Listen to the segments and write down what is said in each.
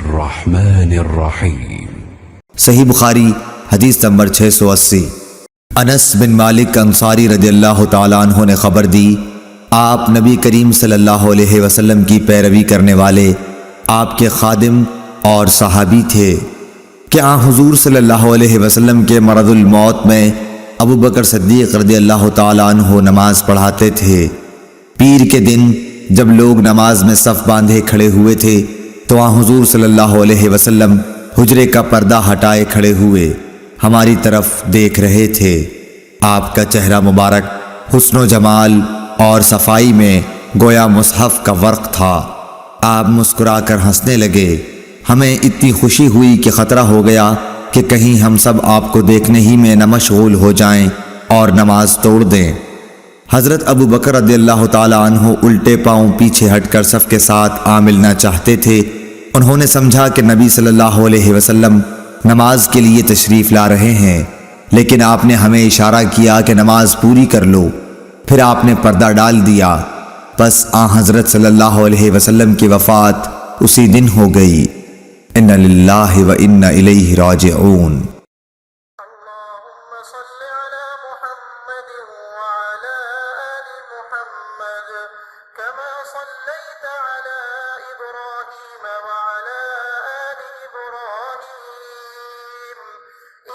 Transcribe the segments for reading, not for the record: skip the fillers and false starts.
الرحمن الرحیم۔ صحیح بخاری حدیث نمبر 680۔ انس بن مالک انصاری رضی اللہ تعالیٰ عنہ نے خبر دی، آپ نبی کریم صلی اللہ علیہ وسلم کی پیروی کرنے والے آپ کے خادم اور صحابی تھے کہ حضور صلی اللہ علیہ وسلم کے مرض الموت میں ابو بکر صدیق رضی اللہ تعالیٰ عنہ نماز پڑھاتے تھے۔ پیر کے دن جب لوگ نماز میں صف باندھے کھڑے ہوئے تھے تو حضور صلی اللہ علیہ وسلم حجرے کا پردہ ہٹائے کھڑے ہوئے ہماری طرف دیکھ رہے تھے۔ آپ کا چہرہ مبارک حسن و جمال اور صفائی میں گویا مصحف کا ورق تھا۔ آپ مسکرا کر ہنسنے لگے۔ ہمیں اتنی خوشی ہوئی کہ خطرہ ہو گیا کہ کہیں ہم سب آپ کو دیکھنے ہی میں نہ مشغول ہو جائیں اور نماز توڑ دیں۔ حضرت ابو بکر رضی اللہ تعالیٰ عنہ الٹے پاؤں پیچھے ہٹ کر صف کے ساتھ ملنا چاہتے تھے۔ انہوں نے سمجھا کہ نبی صلی اللہ علیہ وسلم نماز کے لیے تشریف لا رہے ہیں، لیکن آپ نے ہمیں اشارہ کیا کہ نماز پوری کر لو۔ پھر آپ نے پردہ ڈال دیا۔ بس حضرت صلی اللہ علیہ وسلم کی وفات اسی دن ہو گئی۔ اِنَّ لِلَّهِ وَإِنَّ إِلَيْهِ راجعون۔ اللهم صل على محمد وعلى آل محمد كما صليت على إبراهيم وعلى آل إبراهيم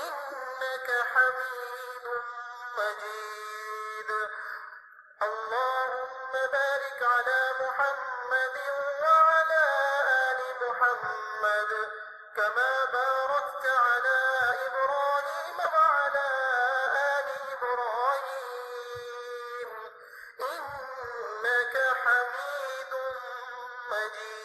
إنك حميد مجيد اللهم بارك على محمد وعلى آل محمد كما باركت على إبراهيم وعلى آل إبراهيم إنك حميد مجيد